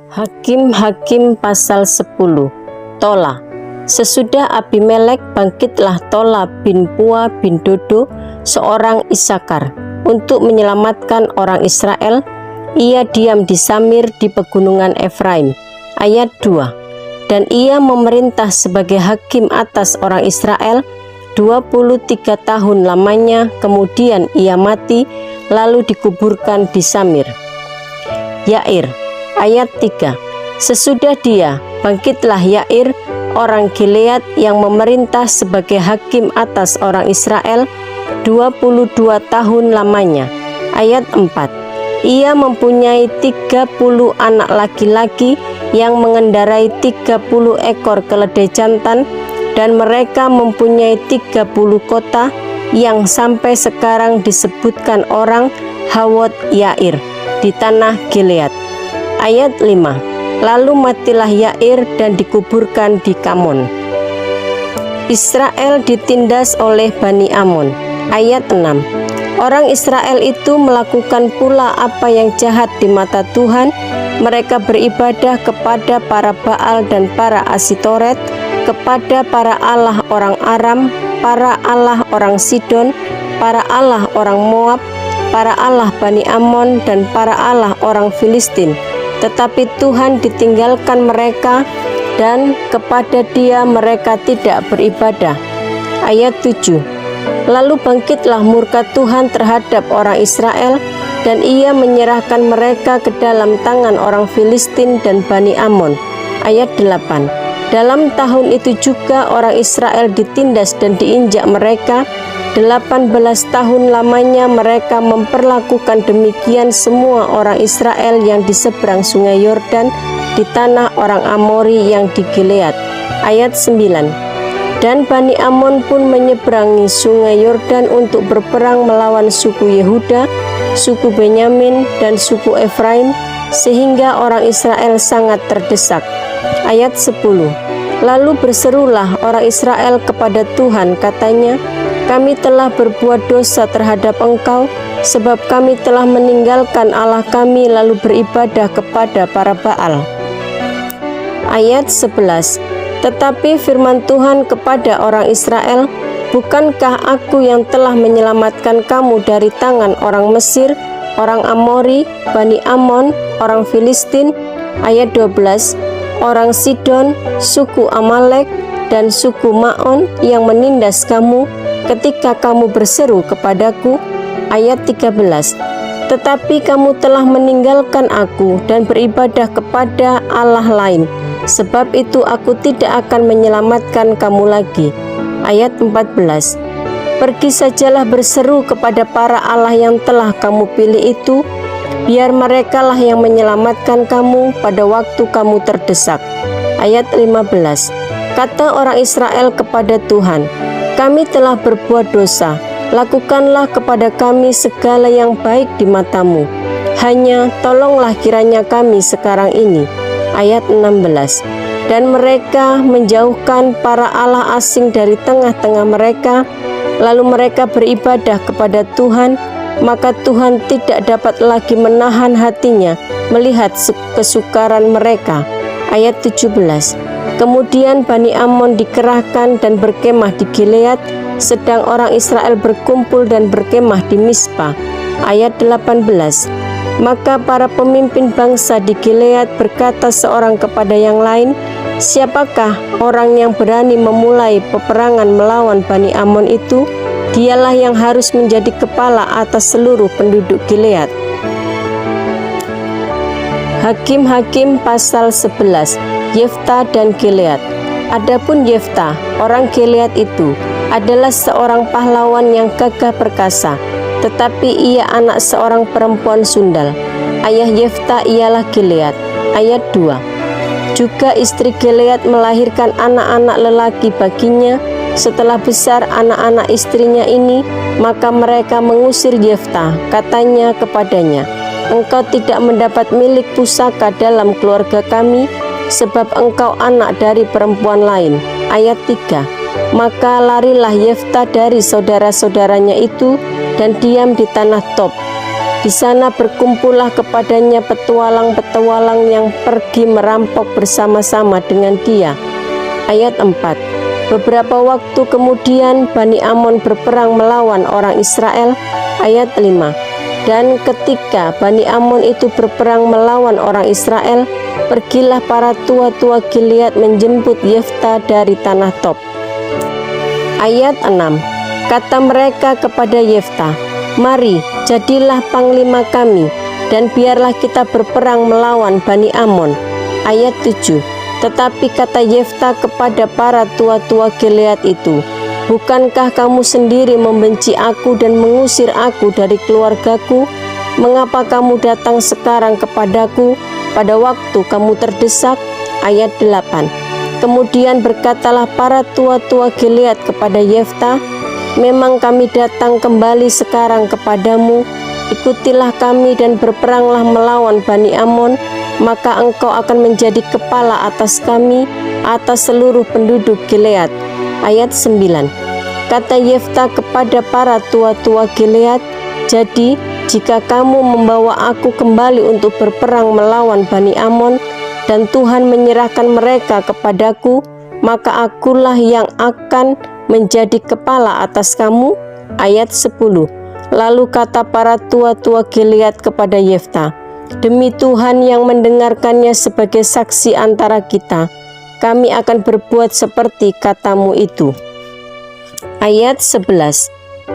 Hakim-Hakim pasal 10. Tola. Sesudah Abimelek, bangkitlah Tola bin Pua bin Dodo, seorang Isakar, untuk menyelamatkan orang Israel. Ia diam di Samir di pegunungan Efraim. Ayat 2. Dan ia memerintah sebagai hakim atas orang Israel 23 tahun lamanya. Kemudian ia mati, lalu dikuburkan di Samir. Yair. Ayat 3. Sesudah dia, bangkitlah Yair, orang Gilead, yang memerintah sebagai hakim atas orang Israel 22 tahun lamanya. Ayat 4. Ia mempunyai 30 anak laki-laki yang mengendarai 30 ekor keledai jantan, dan mereka mempunyai 30 kota yang sampai sekarang disebutkan orang Hawot Yair di tanah Gilead. Ayat 5. Lalu matilah Yair dan dikuburkan di Kamon. Israel ditindas oleh Bani Amon. Ayat 6. Orang Israel itu melakukan pula apa yang jahat di mata Tuhan. Mereka beribadah kepada para Baal dan para Asitoret, kepada para allah orang Aram, para allah orang Sidon, para allah orang Moab, para allah Bani Amon, dan para allah orang Filistin. Tetapi Tuhan ditinggalkan mereka, dan kepada Dia mereka tidak beribadah. Ayat 7. Lalu bangkitlah murka Tuhan terhadap orang Israel, dan Ia menyerahkan mereka ke dalam tangan orang Filistin dan Bani Amon. Ayat 8. Dalam tahun itu juga orang Israel ditindas dan diinjak mereka. 18 tahun lamanya mereka memperlakukan demikian semua orang Israel yang di seberang sungai Yordan, di tanah orang Amori yang di Gilead. Ayat 9. Dan Bani Amon pun menyeberangi sungai Yordan untuk berperang melawan suku Yehuda, suku Benyamin, dan suku Efraim, sehingga orang Israel sangat terdesak. Ayat 10. Lalu berserulah orang Israel kepada Tuhan, katanya, kami telah berbuat dosa terhadap Engkau, sebab kami telah meninggalkan Allah kami lalu beribadah kepada para Baal. Ayat 11. Tetapi firman Tuhan kepada orang Israel, bukankah aku yang telah menyelamatkan kamu dari tangan orang Mesir, orang Amori, Bani Amon, orang Filistin? Ayat 12. Orang Sidon, suku Amalek, dan suku Maon yang menindas kamu ketika kamu berseru kepadaku. Ayat 13. Tetapi kamu telah meninggalkan aku dan beribadah kepada Allah lain, sebab itu aku tidak akan menyelamatkan kamu lagi. Ayat 14. Pergi sajalah berseru kepada para Allah yang telah kamu pilih itu, biar merekalah yang menyelamatkan kamu pada waktu kamu terdesak. Ayat 15. Kata orang Israel kepada Tuhan, kami telah berbuat dosa, lakukanlah kepada kami segala yang baik di matamu. Hanya tolonglah kiranya kami sekarang ini. Ayat 16. Dan mereka menjauhkan para allah asing dari tengah-tengah mereka, lalu mereka beribadah kepada Tuhan, maka Tuhan tidak dapat lagi menahan hatinya melihat kesukaran mereka. Ayat 17. Kemudian Bani Amon dikerahkan dan berkemah di Gilead, sedang orang Israel berkumpul dan berkemah di Mispa. Ayat 18. Maka para pemimpin bangsa di Gilead berkata seorang kepada yang lain, siapakah orang yang berani memulai peperangan melawan Bani Amon itu? Dialah yang harus menjadi kepala atas seluruh penduduk Gilead. Hakim-Hakim pasal 11. Yefta dan Gilead. Adapun Yefta, orang Gilead itu, adalah seorang pahlawan yang gagah perkasa, tetapi ia anak seorang perempuan sundal. Ayah Yefta ialah Gilead. Ayat 2. Juga istri Gilead melahirkan anak-anak lelaki baginya. Setelah besar anak-anak istrinya ini, maka mereka mengusir Yefta. Katanya kepadanya, engkau tidak mendapat milik pusaka dalam keluarga kami, sebab engkau anak dari perempuan lain. Ayat 3. Maka larilah Yefta dari saudara-saudaranya itu dan diam di tanah Tob. Di sana berkumpullah kepadanya petualang-petualang yang pergi merampok bersama-sama dengan dia. Ayat 4. Beberapa waktu kemudian Bani Amon berperang melawan orang Israel. Ayat 5. Dan ketika Bani Amon itu berperang melawan orang Israel, pergilah para tua-tua Gilead menjemput Yefta dari tanah Tob. Ayat 6. Kata mereka kepada Yefta, "Mari, jadilah panglima kami, dan biarlah kita berperang melawan Bani Amon." Ayat 7. Tetapi kata Yefta kepada para tua-tua Gilead itu, "Bukankah kamu sendiri membenci aku dan mengusir aku dari keluargaku? Mengapa kamu datang sekarang kepadaku pada waktu kamu terdesak?" Ayat 8. Kemudian berkatalah para tua-tua Gilead kepada Yefta, "Memang kami datang kembali sekarang kepadamu, ikutilah kami dan berperanglah melawan Bani Amon, maka engkau akan menjadi kepala atas kami, atas seluruh penduduk Gilead." Ayat 9. Kata Yefta kepada para tua-tua Gilead, "Jadi, jika kamu membawa aku kembali untuk berperang melawan Bani Amon, dan Tuhan menyerahkan mereka kepadaku, maka akulah yang akan menjadi kepala atas kamu." Ayat 10. Lalu kata para tua-tua Gilead kepada Yefta, "Demi Tuhan yang mendengarkannya sebagai saksi antara kita, kami akan berbuat seperti katamu itu." Ayat 11.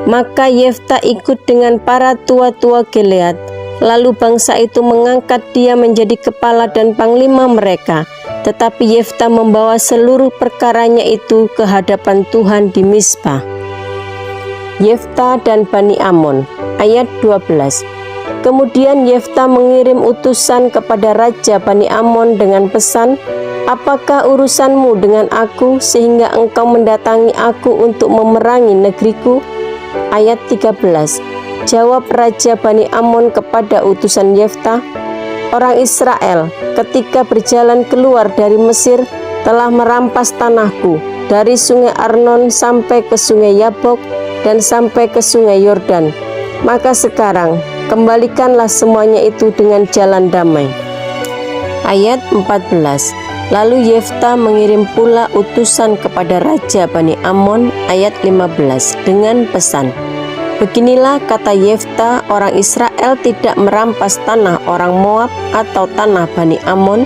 Maka Yefta ikut dengan para tua-tua Gilead. Lalu bangsa itu mengangkat dia menjadi kepala dan panglima mereka. Tetapi Yefta membawa seluruh perkaranya itu ke hadapan Tuhan di Mizpah. Yefta dan Bani Amon. Ayat 12. Kemudian Yefta mengirim utusan kepada Raja Bani Amon dengan pesan, "Apakah urusanmu dengan aku sehingga engkau mendatangi aku untuk memerangi negeriku?" Ayat 13. Jawab Raja Bani Amon kepada utusan Yefta, "Orang Israel ketika berjalan keluar dari Mesir telah merampas tanahku dari sungai Arnon sampai ke sungai Yabok dan sampai ke sungai Yordan. Maka sekarang kembalikanlah semuanya itu dengan jalan damai." Ayat 14. Lalu Yefta mengirim pula utusan kepada Raja Bani Amon. Ayat 15 dengan pesan, "Beginilah kata Yefta, orang Israel tidak merampas tanah orang Moab atau tanah Bani Amon."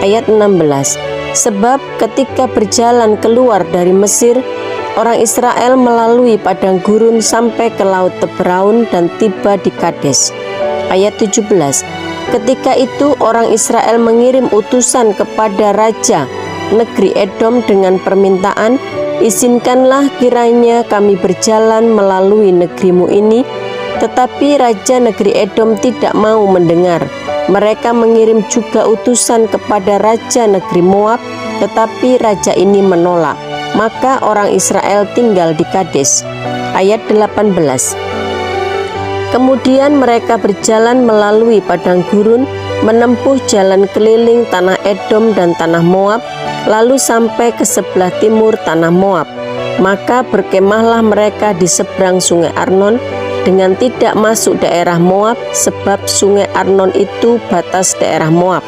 Ayat 16. Sebab ketika berjalan keluar dari Mesir, orang Israel melalui padang gurun sampai ke laut Tebraun dan tiba di Kades. Ayat 17. Ketika itu orang Israel mengirim utusan kepada Raja negeri Edom dengan permintaan, "Izinkanlah kiranya kami berjalan melalui negerimu ini." Tetapi Raja negeri Edom tidak mau mendengar. Mereka mengirim juga utusan kepada Raja negeri Moab, tetapi Raja ini menolak. Maka orang Israel tinggal di Kades. Ayat 18. Kemudian mereka berjalan melalui padang gurun, menempuh jalan keliling tanah Edom dan tanah Moab, lalu sampai ke sebelah timur tanah Moab. Maka berkemahlah mereka di seberang sungai Arnon dengan tidak masuk daerah Moab, sebab sungai Arnon itu batas daerah Moab.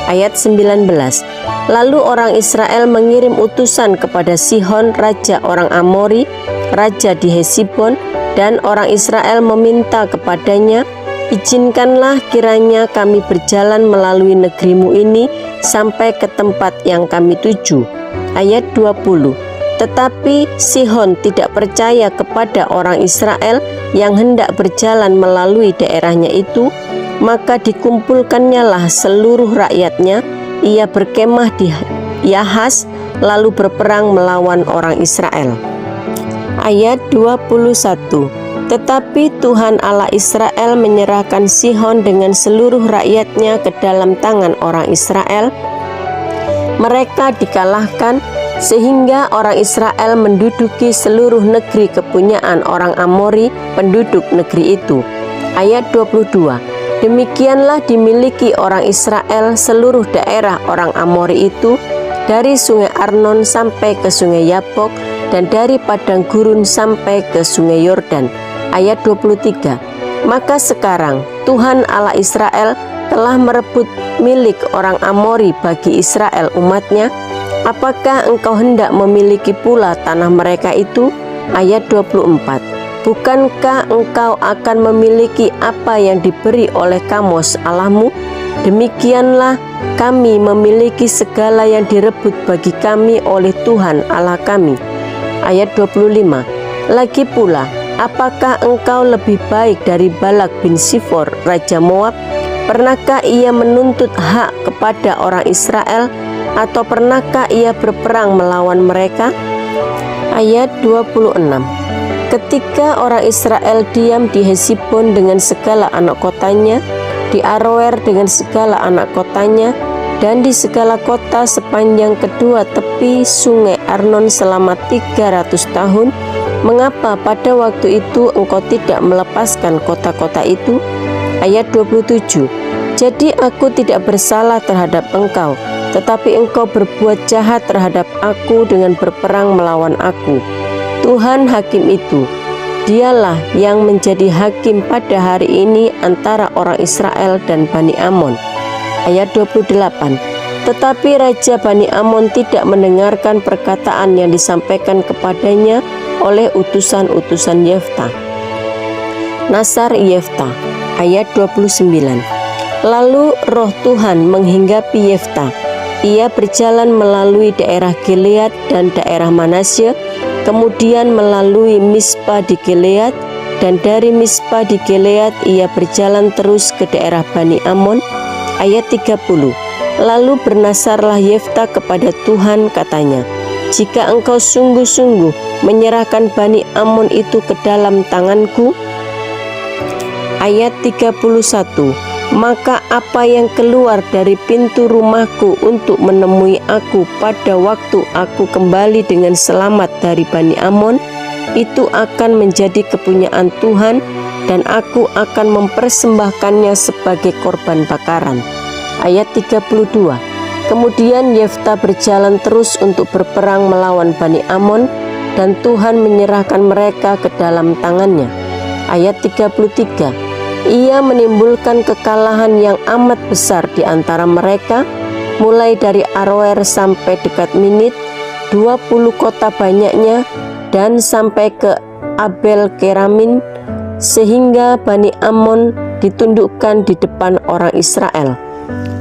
Ayat 19. Lalu orang Israel mengirim utusan kepada Sihon, raja orang Amori, raja di Hesibon, dan orang Israel meminta kepadanya, "Izinkanlah kiranya kami berjalan melalui negerimu ini sampai ke tempat yang kami tuju." Ayat 20. Tetapi Sihon tidak percaya kepada orang Israel yang hendak berjalan melalui daerahnya itu, maka dikumpulkannyalah seluruh rakyatnya, ia berkemah di Yahas, lalu berperang melawan orang Israel. Ayat 21. Tetapi Tuhan Allah Israel menyerahkan Sihon dengan seluruh rakyatnya ke dalam tangan orang Israel. Mereka dikalahkan sehingga orang Israel menduduki seluruh negeri kepunyaan orang Amori, penduduk negeri itu. Ayat 22. Demikianlah dimiliki orang Israel seluruh daerah orang Amori itu, dari sungai Arnon sampai ke sungai Yabok, dan dari padang gurun sampai ke sungai Yordan. Ayat 23. Maka sekarang Tuhan Allah Israel telah merebut milik orang Amori bagi Israel umatnya. Apakah engkau hendak memiliki pula tanah mereka itu? Ayat 24. Bukankah engkau akan memiliki apa yang diberi oleh Kamos Allahmu? Demikianlah kami memiliki segala yang direbut bagi kami oleh Tuhan Allah kami. Ayat 25. Lagi pula, apakah engkau lebih baik dari Balak bin Sifor, Raja Moab? Pernahkah ia menuntut hak kepada orang Israel, atau pernahkah ia berperang melawan mereka? Ayat 26. Ketika orang Israel diam di Hesibon dengan segala anak kotanya, di Aroer dengan segala anak kotanya, dan di segala kota sepanjang kedua tepi sungai Arnon selama 300 tahun, mengapa pada waktu itu engkau tidak melepaskan kota-kota itu? Ayat 27. Jadi aku tidak bersalah terhadap engkau, tetapi engkau berbuat jahat terhadap aku dengan berperang melawan aku. Tuhan hakim itu, dialah yang menjadi hakim pada hari ini antara orang Israel dan Bani Amon. Ayat 28. Tetapi Raja Bani Amon tidak mendengarkan perkataan yang disampaikan kepadanya oleh utusan-utusan Yefta. Nasar Yefta. Ayat 29. Lalu roh Tuhan menghinggapi Yefta. Ia berjalan melalui daerah Gilead dan daerah Manasye, kemudian melalui Mispa di Gilead, dan dari Mispa di Gilead ia berjalan terus ke daerah Bani Amon. Ayat 30. Lalu bernasarlah Yefta kepada Tuhan, katanya, jika engkau sungguh-sungguh menyerahkan Bani Amon itu ke dalam tanganku. Ayat 31. Maka apa yang keluar dari pintu rumahku untuk menemui aku pada waktu aku kembali dengan selamat dari Bani Amon, itu akan menjadi kepunyaan Tuhan, dan aku akan mempersembahkannya sebagai korban bakaran. Ayat 32. Kemudian Yefta berjalan terus untuk berperang melawan Bani Amon, dan Tuhan menyerahkan mereka ke dalam tangannya. Ayat 33. Ia menimbulkan kekalahan yang amat besar di antara mereka, mulai dari Aroer sampai dekat Minit, 20 kota banyaknya, dan sampai ke Abel Keramin, sehingga Bani Amon ditundukkan di depan orang Israel.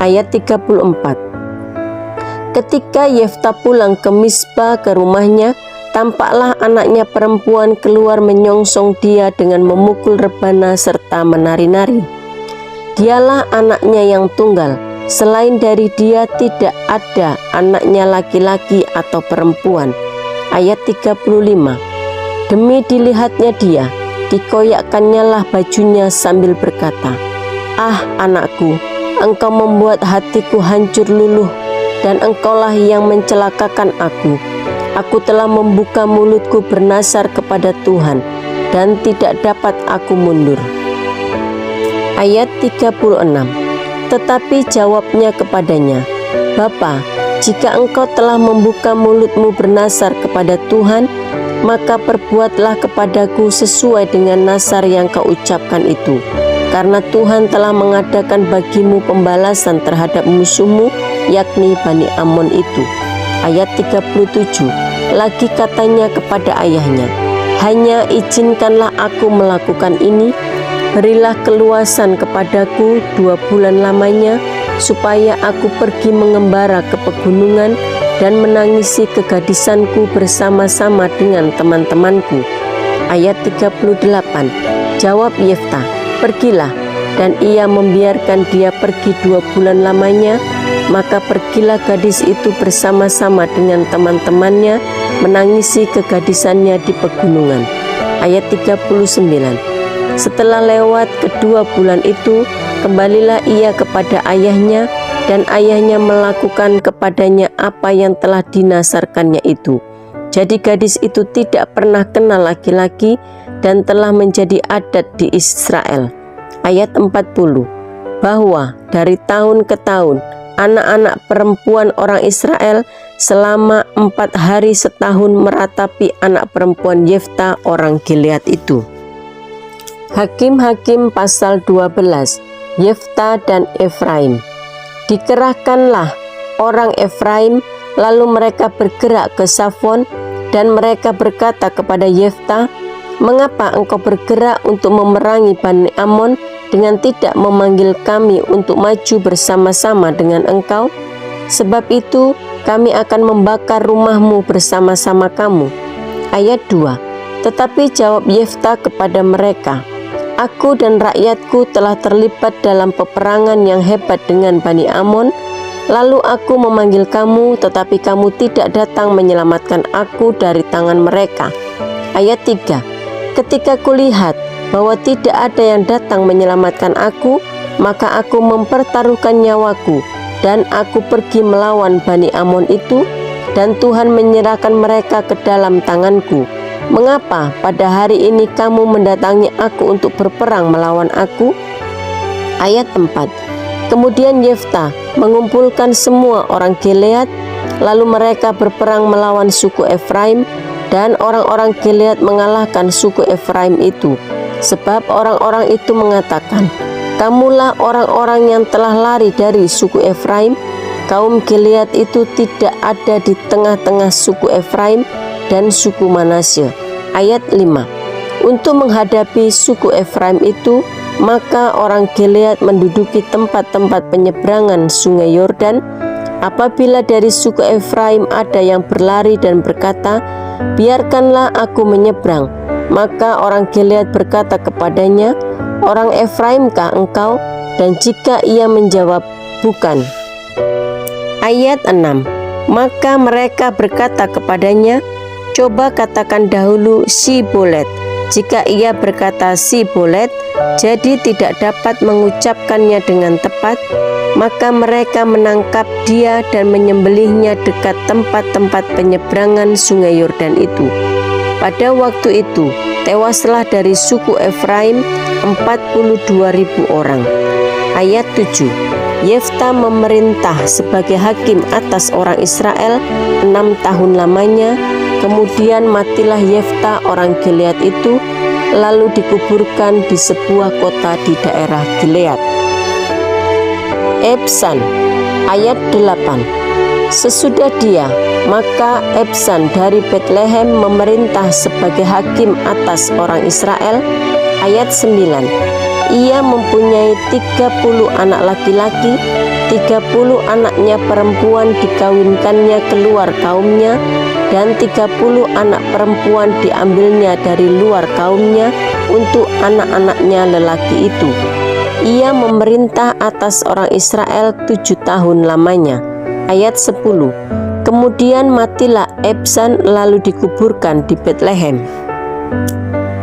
Ayat 34. Ketika Yefta pulang ke Mispa ke rumahnya, tampaklah anaknya perempuan keluar menyongsong dia dengan memukul rebana serta menari-nari. Dialah anaknya yang tunggal, selain dari dia tidak ada anaknya laki-laki atau perempuan. Ayat 35. Demi dilihatnya dia, dikoyakkannya lah bajunya sambil berkata, "Ah anakku, engkau membuat hatiku hancur luluh, dan engkaulah yang mencelakakan aku. Aku telah membuka mulutku bernasar kepada Tuhan, dan tidak dapat aku mundur." Ayat 36. Tetapi jawabnya kepadanya, "Bapa, jika engkau telah membuka mulutmu bernasar kepada Tuhan, maka perbuatlah kepadaku sesuai dengan nasar yang kau ucapkan itu. Karena Tuhan telah mengadakan bagimu pembalasan terhadap musuhmu, yakni Bani Amon itu." Ayat 37. Lagi katanya kepada ayahnya, "Hanya izinkanlah aku melakukan ini, berilah keluasan kepadaku 2 bulan lamanya, supaya aku pergi mengembara ke pegunungan dan menangisi kegadisanku bersama-sama dengan teman-temanku." Ayat 38. Jawab Yefta, "Pergilah." Dan ia membiarkan dia pergi 2 bulan lamanya. Maka pergilah gadis itu bersama-sama dengan teman-temannya menangisi kegadisannya di pegunungan. Ayat 39. Setelah lewat kedua bulan itu, kembalilah ia kepada ayahnya, dan ayahnya melakukan kepadanya apa yang telah dinasarkannya itu. Jadi gadis itu tidak pernah kenal laki-laki dan telah menjadi adat di Israel. Ayat 40. Bahwa dari tahun ke tahun anak-anak perempuan orang Israel selama 4 hari setahun meratapi anak perempuan Yefta orang Gilead itu. Hakim-Hakim pasal 12. Yefta dan Efraim. Dikerahkanlah orang Efraim, lalu mereka bergerak ke Safon, dan mereka berkata kepada Yefta, "Mengapa engkau bergerak untuk memerangi Bani Amon dengan tidak memanggil kami untuk maju bersama-sama dengan engkau? Sebab itu kami akan membakar rumahmu bersama-sama kamu." Ayat 2. Tetapi jawab Yefta kepada mereka, "Aku dan rakyatku telah terlibat dalam peperangan yang hebat dengan Bani Amon. Lalu aku memanggil kamu, tetapi kamu tidak datang menyelamatkan aku dari tangan mereka." Ayat 3. Ketika kulihat bahwa tidak ada yang datang menyelamatkan aku, maka aku mempertaruhkan nyawaku, dan aku pergi melawan Bani Amon itu, dan Tuhan menyerahkan mereka ke dalam tanganku. Mengapa pada hari ini kamu mendatangi aku untuk berperang melawan aku? Ayat 4. Kemudian Yefta mengumpulkan semua orang Gilead, lalu mereka berperang melawan suku Efraim, dan orang-orang Gilead mengalahkan suku Efraim itu, sebab orang-orang itu mengatakan, "Kamulah orang-orang yang telah lari dari suku Efraim." Kaum Gilead itu tidak ada di tengah-tengah suku Efraim dan suku Manasye. Ayat 5. Untuk menghadapi suku Efraim itu, maka orang Gilead menduduki tempat-tempat penyeberangan sungai Yordan. Apabila dari suku Efraim ada yang berlari dan berkata, "Biarkanlah aku menyeberang," maka orang Gilead berkata kepadanya, "Orang Efraimkah engkau?" Dan jika ia menjawab, "Bukan." Ayat 6. Maka mereka berkata kepadanya, "Coba katakan dahulu Sibolet." Jika ia berkata Sibolet, jadi tidak dapat mengucapkannya dengan tepat, maka mereka menangkap dia dan menyembelihnya dekat tempat-tempat penyeberangan sungai Yordan itu. Pada waktu itu, tewaslah dari suku Efraim 42.000 orang. Ayat 7. Yefta memerintah sebagai hakim atas orang Israel 6 tahun lamanya. Kemudian matilah Yefta orang Gilead itu, lalu dikuburkan di sebuah kota di daerah Gilead. Ebsan. Ayat 8. Sesudah dia, maka Ebsan dari Betlehem memerintah sebagai hakim atas orang Israel. Ayat 9. Ia mempunyai 30 anak laki-laki, 30 anaknya perempuan dikawinkannya keluar kaumnya, dan 30 anak perempuan diambilnya dari luar kaumnya untuk anak-anaknya lelaki itu. Ia memerintah atas orang Israel 7 tahun lamanya. Ayat 10. Kemudian matilah Ebsan lalu dikuburkan di Betlehem.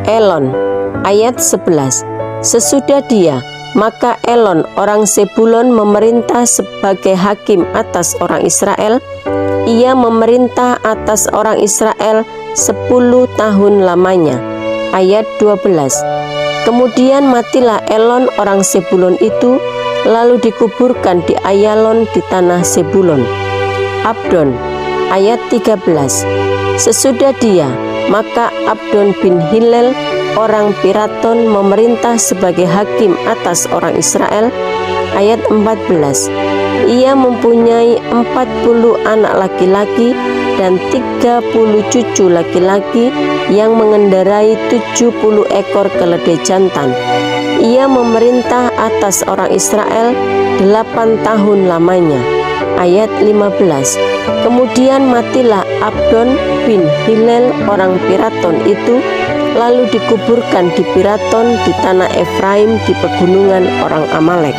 Elon. Ayat 11. Sesudah dia, maka Elon orang Sebulon memerintah sebagai hakim atas orang Israel. Ia memerintah atas orang Israel 10 tahun lamanya. Ayat 12. Kemudian matilah Elon orang Sebulon itu, lalu dikuburkan di Ayalon di tanah Sebulon. Abdon. Ayat 13. Sesudah dia, maka Abdon bin Hillel orang Piraton memerintah sebagai hakim atas orang Israel. Ayat 14. Ia mempunyai 40 anak laki-laki dan 30 cucu laki-laki yang mengendarai 70 ekor keledai jantan. Ia memerintah atas orang Israel 8 tahun lamanya. Ayat 15. Kemudian matilah Abdon bin Hillel orang Piraton itu, lalu dikuburkan di Piraton di tanah Efraim di pegunungan orang Amalek.